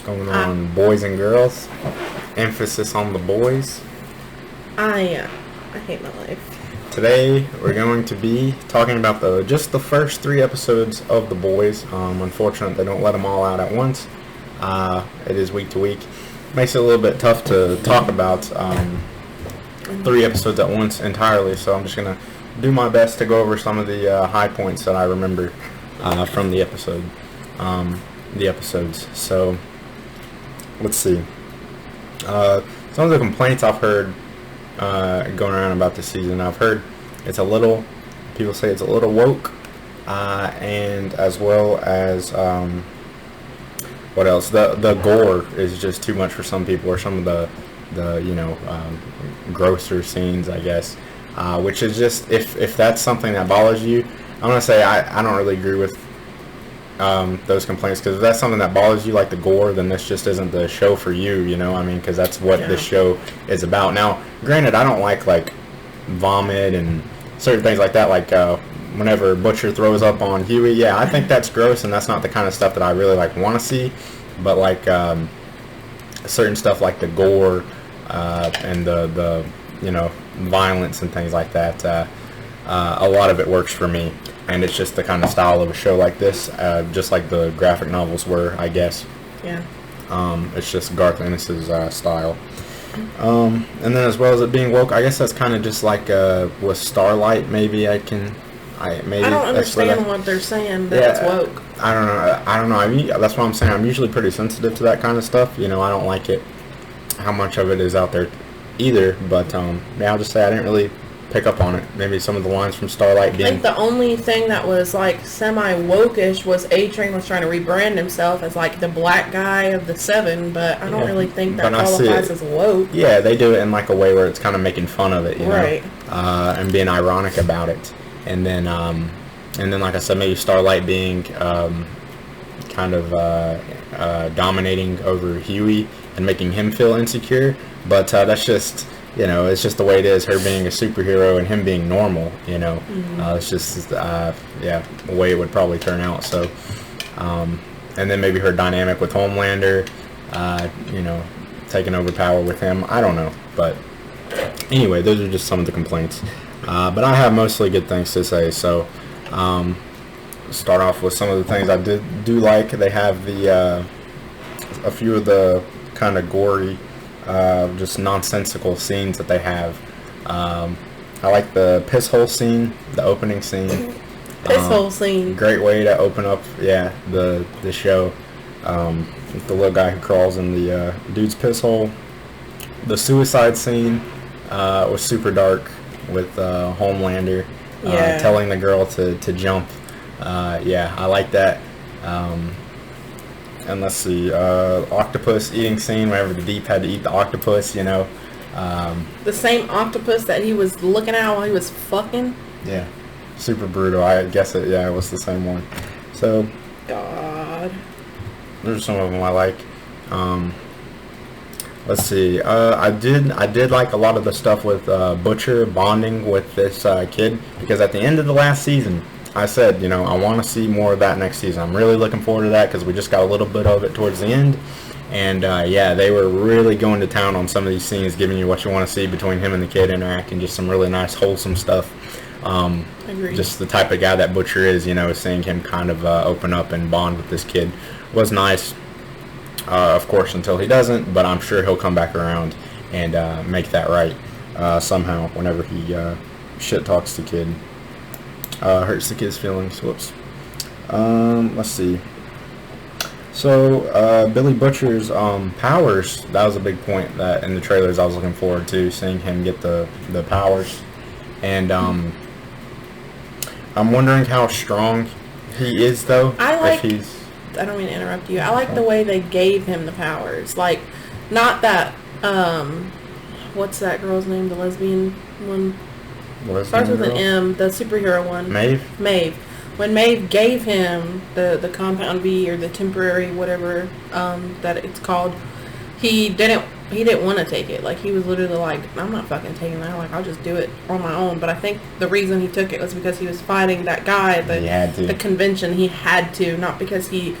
going on, boys and girls? Emphasis on the boys. I hate my life. Today we're going to be talking about just the first 3 episodes of The Boys. Unfortunately, they don't let them all out at once. It is week to week. Makes it a little bit tough to talk about 3 episodes at once entirely. So I'm just gonna do my best to go over some of the high points that I remember from the episodes. So let's see. Some of the complaints I've heard going around about this season, I've heard people say it's a little woke, and as well as what else? The gore is just too much for some people, or some of the grosser scenes, I guess. Which is just, if that's something that bothers you, I'm gonna say I don't really agree with those complaints, because if that's something that bothers you, like the gore, then this just isn't the show for you, because that's what this show is about. Now, granted, I don't like vomit and certain things like that, whenever Butcher throws up on Huey, I think that's gross, and that's not the kind of stuff that I really want to see, but certain stuff like the gore and the violence and things like that, a lot of it works for me. And it's just the kind of style of a show like this, just like the graphic novels were, I guess. Yeah. It's just Garth Ennis's style. And then as well as it being woke, I guess that's kind of just with Starlight. Maybe I don't understand what they're saying that it's woke. I don't know. I mean, that's what I'm saying. I'm usually pretty sensitive to that kind of stuff. I don't like it, how much of it is out there either. But I'll just say I didn't really pick up on it. Maybe some of the lines from Starlight being... I think the only thing that was semi-wokish was A-Train was trying to rebrand himself as the black guy of the 7, but I don't really think that qualifies as woke. Yeah, they do it in a way where it's kind of making fun of it, right. And being ironic about it. And then like I said, maybe Starlight being kind of dominating over Huey and making him feel insecure, but that's just... it's just the way it is, her being a superhero and him being normal, It's just, the way it would probably turn out, so, and then maybe her dynamic with Homelander, taking over power with him, I don't know, but anyway, those are just some of the complaints, but I have mostly good things to say, so, start off with some of the things I do like. They have a few of the kind of gory, just nonsensical scenes that they have. I like the piss hole scene, the opening scene. Piss hole scene. Great way to open up, the show. With the little guy who crawls in the dude's piss hole. The suicide scene was super dark with Homelander telling the girl to jump. I like that. And let's see, octopus eating scene, whenever the Deep had to eat the octopus, The same octopus that he was looking at while he was fucking? Yeah. Super brutal. I guess it was the same one. So, God. Those are some of them I like. Let's see, I did like a lot of the stuff with Butcher bonding with this kid, because at the end of the last season, I said, I want to see more of that next season. I'm really looking forward to that, because we just got a little bit of it towards the end. And, they were really going to town on some of these scenes, giving you what you want to see between him and the kid interacting, just some really nice, wholesome stuff. Agreed. Just the type of guy that Butcher is, seeing him kind of open up and bond with this kid was nice. Of course, until he doesn't, but I'm sure he'll come back around and make that right somehow whenever he shit talks the kid. Hurts the kid's feelings. Whoops. Let's see. So, Billy Butcher's powers, that was a big point that in the trailers I was looking forward to, seeing him get the powers. And I'm wondering how strong he is, though. I don't mean to interrupt you. I like the way they gave him the powers. Not that, what's that girl's name, the lesbian one? Starts with an M, the superhero one. Maeve. When Maeve gave him the compound V, or the temporary whatever that it's called, he didn't want to take it. He was literally I'm not fucking taking that. I'll just do it on my own. But I think the reason he took it was because he was fighting that guy at the convention. He had to, not because he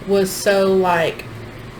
was so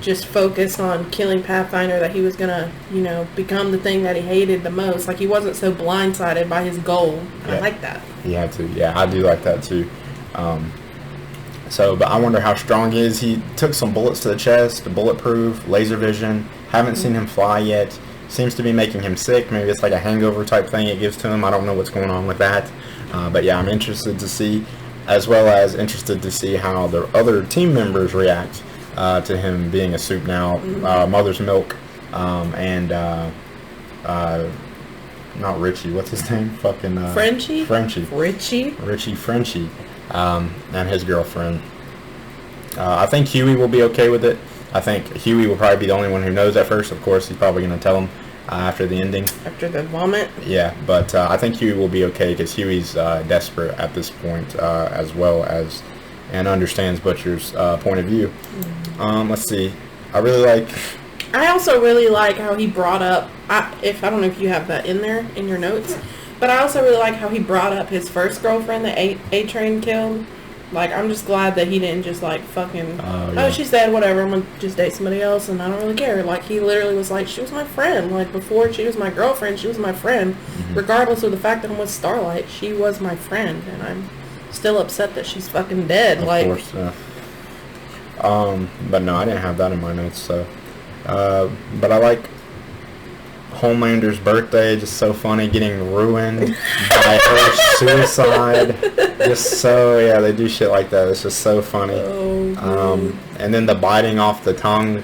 just focused on killing Pathfinder, that he was gonna, you know, become the thing that he hated the most. Like, he wasn't so blindsided by his goal. Yeah. I like that. He had to. Yeah, I do like that too. But I wonder how strong he is. He took some bullets to the chest, bulletproof, laser vision. Haven't seen him fly yet. Seems to be making him sick. Maybe it's like a hangover type thing it gives to him. I don't know what's going on with that. But yeah, I'm interested to see, as well as interested to see how the other team members react to him being a soup now. Mother's Milk and not Richie. What's his name? Fucking Frenchie. Richie Frenchie, and his girlfriend. I think Huey will be okay with it. I think Huey will probably be the only one who knows at first. Of course, he's probably going to tell him after the ending. After the vomit? Yeah, but I think Huey will be okay because Huey's desperate at this point, as well as, and understands Butcher's point of view. Let's see. I also really like how he brought up, I don't know if you have that in there in your notes, but I also really like how he brought up his first girlfriend that A-Train killed. Like, I'm just glad that he didn't just, like, fucking, oh, she's dead, whatever, I'm gonna just date somebody else, and I don't really care. Like, he literally was like, she was my friend. Like, before she was my girlfriend, she was my friend. Regardless of the fact that I'm with Starlight, she was my friend, and I'm still upset that she's fucking dead. Of course, yeah. But no, I didn't have that in my notes, so. But I like Homelander's birthday, just so funny, getting ruined by her suicide. Just so, yeah, they do shit like that. It's just so funny. And then the biting off the tongue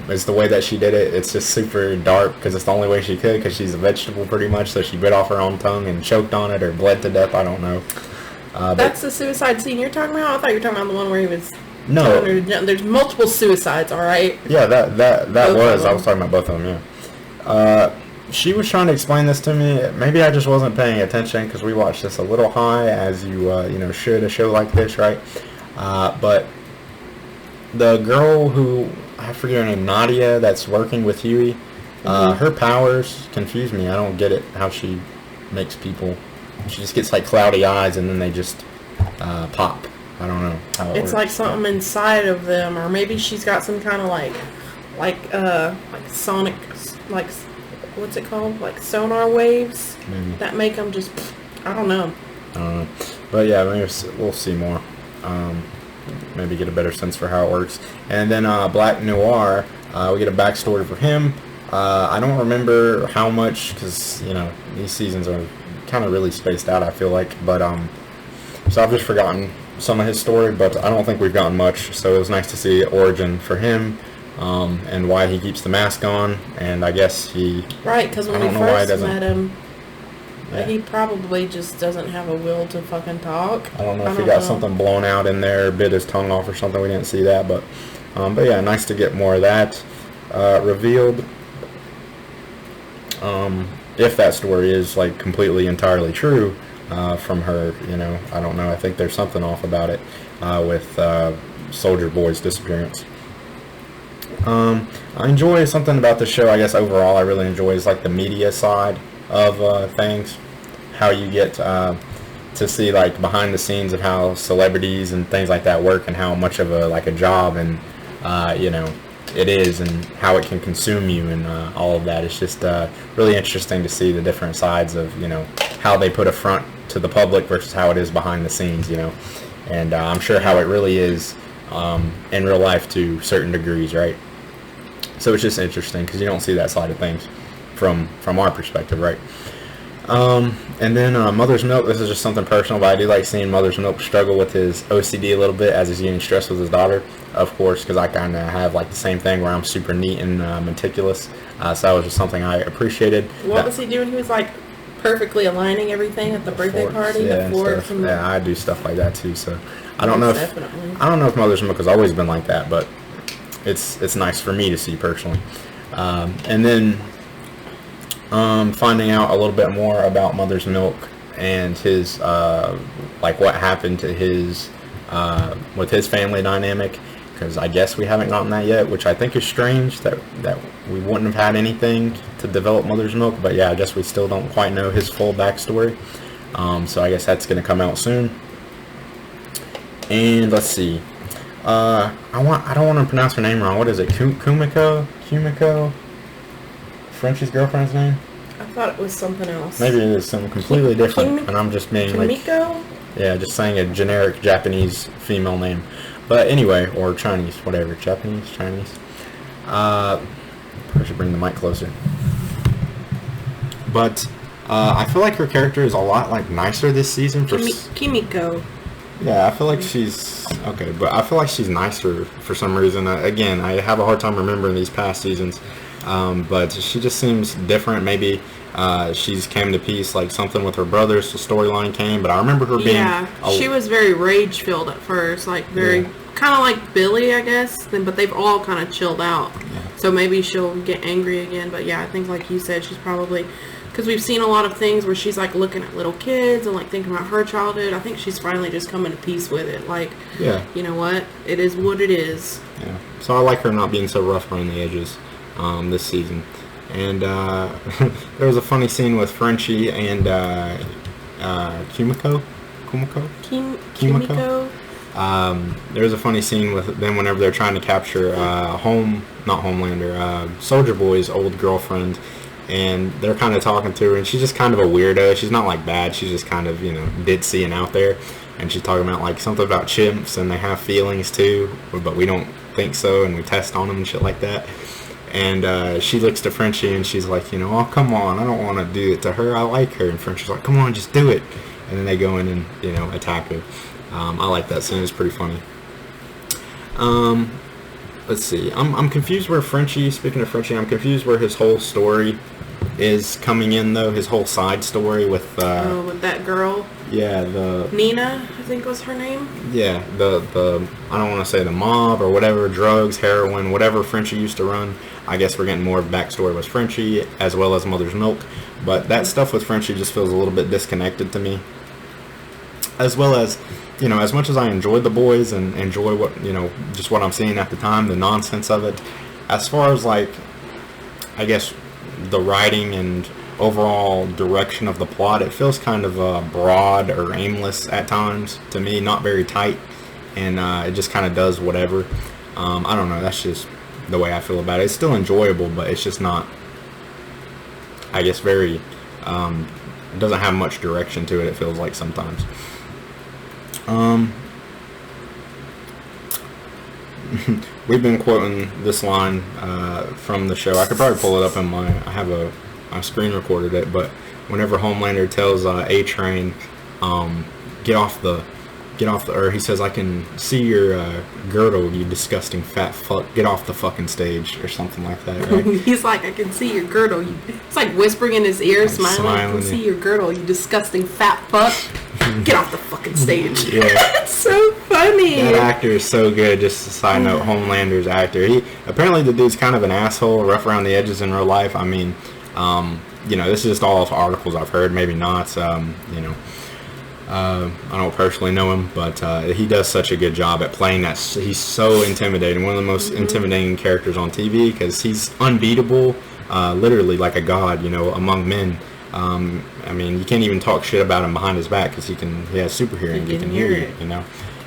is the way that she did it. It's just super dark because it's the only way she could, because she's a vegetable pretty much, so she bit off her own tongue and choked on it or bled to death. I don't know. That's the suicide scene you're talking about? I thought you were talking about the one where he was... No. There's multiple suicides, alright? Yeah, that was. I was talking about both of them, yeah. She was trying to explain this to me. Maybe I just wasn't paying attention because we watched this a little high, as you should, a show like this, right? But the girl who, I forget her name, Nadia, that's working with Huey, her powers confuse me. I don't get it, how she makes people... She just gets like cloudy eyes and then they just pop. I don't know how it works. It's like something inside of them, or maybe she's got some kind of like sonic, like, what's it called? Like sonar waves that make them just, I don't know. But yeah, maybe we'll see more. Maybe get a better sense for how it works. And then Black Noir, we get a backstory for him. I don't remember how much, because, these seasons are kind of really spaced out, I feel like. But, so I've just forgotten some of his story, but I don't think we've gotten much. So it was nice to see origin for him, and why he keeps the mask on. And I guess he... Right, because when we first met him, he probably just doesn't have a will to fucking talk. I don't know if he got something blown out in there, bit his tongue off or something. We didn't see that, but yeah, nice to get more of that revealed. If that story is like completely entirely true from her, I don't know. I think there's something off about it with Soldier Boy's disappearance. I enjoy something about the show. I guess overall, I really enjoy is like the media side of things. How you get to see like behind the scenes of how celebrities and things like that work, and how much of a job and it is, and how it can consume you, and all of that. It's just really interesting to see the different sides of how they put a front to the public versus how it is behind the scenes, and I'm sure how it really is in real life to certain degrees, right? So it's just interesting because you don't see that side of things from our perspective, right? And then Mother's Milk, this is just something personal, but I do like seeing Mother's Milk struggle with his OCD a little bit as he's getting stressed with his daughter, of course, because I kind of have like the same thing where I'm super neat and meticulous, so that was just something I appreciated. What was he doing? He was like perfectly aligning everything at the birthday party, the forks, and yeah, I do stuff like that too, so I don't know if Mother's Milk has always been like that, but it's nice for me to see personally. And then finding out a little bit more about Mother's Milk and his like what happened to his with his family dynamic, because I guess we haven't gotten that yet, which I think is strange that we wouldn't have had anything to develop Mother's Milk. But yeah, I guess we still don't quite know his full backstory, so I guess that's going to come out soon. And let's see, I don't want to pronounce her name wrong. What is it? Kimiko? Frenchie's girlfriend's name? I thought it was something else. Maybe it is something completely different, and I'm just being Kimiko? like... Yeah, just saying a generic Japanese female name. But anyway, or Chinese, whatever. Japanese, Chinese. I should bring the mic closer. But I feel like her character is a lot like nicer this season. For Kimiko. Yeah, I feel like she's... Okay, but I feel like she's nicer for some reason. Again, I have a hard time remembering these past seasons. But she just seems different. Maybe she's came to peace, like something with her brothers, the storyline came. But I remember her being... Yeah, she was very rage-filled at first. Like, very... Kind of like Billy, I guess. But they've all kind of chilled out. Yeah. So maybe she'll get angry again. But yeah, I think like you said, she's probably... Because we've seen a lot of things where she's like looking at little kids and like thinking about her childhood. I think she's finally just coming to peace with it. Like, yeah, you know what? It is what it is. Yeah. So I like her not being so rough around the edges this season. And there was a funny scene with Frenchie and Kimiko. Kimiko. There was a funny scene with them whenever they're trying to capture Soldier Boy's old girlfriend. And they're kind of talking to her, and she's just kind of a weirdo. She's not like bad. She's just kind of, ditzy and out there. And she's talking about like something about chimps, and they have feelings too, but we don't think so, and we test on them and shit like that. And she looks to Frenchie, and she's like, oh, come on, I don't want to do it to her. I like her. And Frenchie's like, come on, just do it. And then they go in and, attack her. I like that scene. It's pretty funny. Let's see. I'm confused where Frenchie, speaking of Frenchie, I'm confused where his whole story is coming in, though. His whole side story with... with that girl? Yeah, the... Nina, I think was her name? Yeah, the I don't want to say the mob or whatever, drugs, heroin, whatever Frenchie used to run. I guess we're getting more of backstory with Frenchie, as well as Mother's Milk. But that stuff with Frenchie just feels a little bit disconnected to me. As well as... as much as I enjoyed The Boys and enjoy what, just what I'm seeing at the time, the nonsense of it, as far as, like, I guess, the writing and overall direction of the plot, it feels kind of broad or aimless at times to me, not very tight, and it just kind of does whatever. I don't know, that's just the way I feel about it. It's still enjoyable, but it's just not, I guess, very, it doesn't have much direction to it, it feels like sometimes. We've been quoting this line from the show. I could probably pull it up in I screen recorded it, but whenever Homelander tells A-Train, or he says, I can see your girdle, you disgusting fat fuck, get off the fucking stage, or something like that, right? He's like, I can see your girdle, it's like whispering in his ear, like smiling, I can see your girdle, you disgusting fat fuck, get off the fucking stage. Yeah. It's so funny. That actor is so good. Just a side note, Homelander's actor, apparently the dude's kind of an asshole, rough around the edges in real life. I mean, this is just all of articles I've heard, maybe not, I don't personally know him, but he does such a good job at playing that. He's so intimidating, one of the most intimidating characters on TV, because he's unbeatable, literally like a god, among men. I mean, you can't even talk shit about him behind his back, because he has super hearing, he can hear you,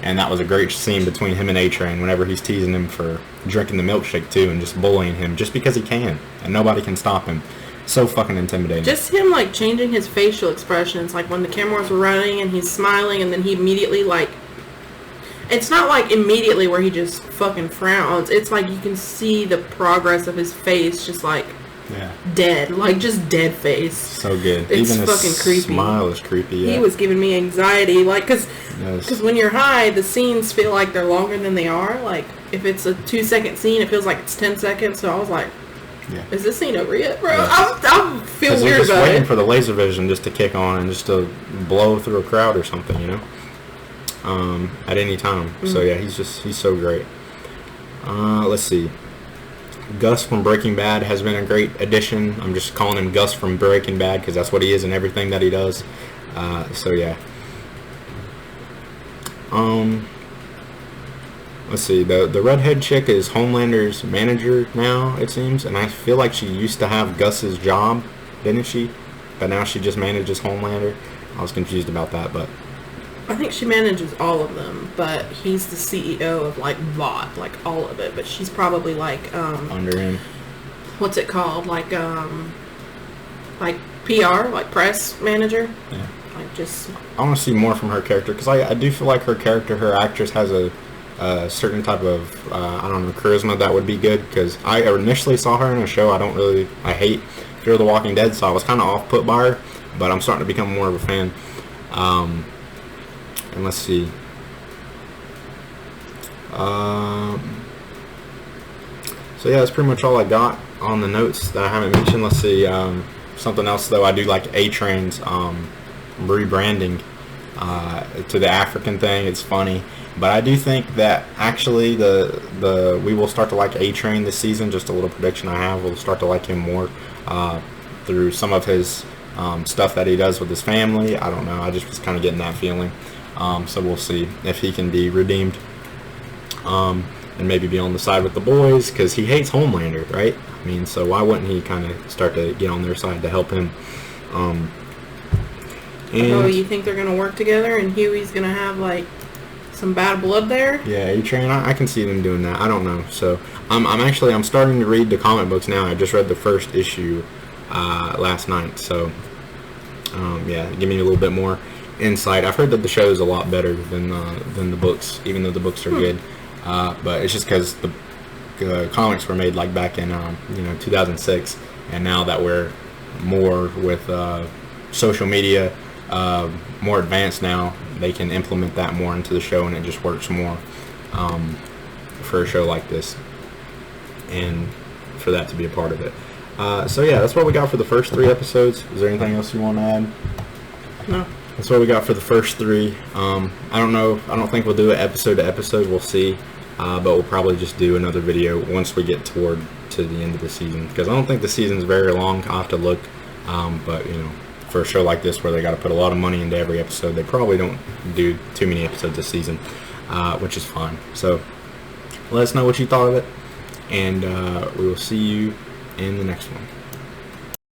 And that was a great scene between him and A-Train whenever he's teasing him for drinking the milkshake too, and just bullying him just because he can, and nobody can stop him. So fucking intimidating. Just him, like, changing his facial expressions, like when the cameras were running and he's smiling, and then he immediately, like, it's not like immediately where he just fucking frowns. It's like you can see the progress of his face, just like dead, like just dead face. So good. It's even fucking his creepy. Smile is creepy. Yeah. He was giving me anxiety, like, because when you're high, the scenes feel like they're longer than they are. Like if it's a 2-second scene, it feels like it's 10 seconds. So I was like, is this scene over yet, bro? Yeah. I feel weird about it. You're just waiting for the laser vision just to kick on and just to blow through a crowd or something, at any time. So yeah, he's so great. Let's see. Gus from Breaking Bad has been a great addition. I'm just calling him Gus from Breaking Bad because that's what he is in everything that he does. So yeah. Let's see, the redhead chick is Homelander's manager now, it seems, and I feel like she used to have Gus's job, didn't she? But now she just manages Homelander. I was confused about that, but I think she manages all of them, but he's the CEO of like VOT, like all of it. But she's probably like under him. What's it called? Like PR, like press manager. Yeah. Like just. I want to see more from her character because I do feel like her actress has a certain type of I don't know, charisma that would be good. Because I initially saw her in a show I hate Fear the Walking Dead, so I was kind of off put by her, but I'm starting to become more of a fan. And let's see. So yeah, that's pretty much all I got on the notes that I haven't mentioned. Let's see. Something else though, I do like A-Train's rebranding to the African thing. It's funny, but I do think that actually we will start to like A-Train this season. Just a little prediction I have. We'll start to like him more through some of his stuff that he does with his family. I don't know. I just was kind of getting that feeling. So we'll see if he can be redeemed and maybe be on the side with the boys because he hates Homelander, right? I mean, so why wouldn't he kind of start to get on their side to help him? You think they're going to work together and Huey's going to have like some bad blood there? Yeah, A-Train, I can see them doing that. I don't know. So I'm starting to read the comic books now. I just read the first issue last night. So yeah, give me a little bit more insight. I've heard that the show is a lot better than the books, even though the books are good. But it's just because the comics were made like back in 2006, and now that we're more with social media, more advanced now, they can implement that more into the show, and it just works more for a show like this, and for that to be a part of it. So yeah, that's what we got for the first 3 episodes. Is there anything else you want to add? No. That's what we got for the first 3. I don't know. I don't think we'll do it episode to episode. We'll see. But we'll probably just do another video once we get to the end of the season. Because I don't think the season's very long. I'll have to look. But, for a show like this where they got to put a lot of money into every episode, they probably don't do too many episodes a season, which is fine. So let us know what you thought of it. And we will see you in the next one.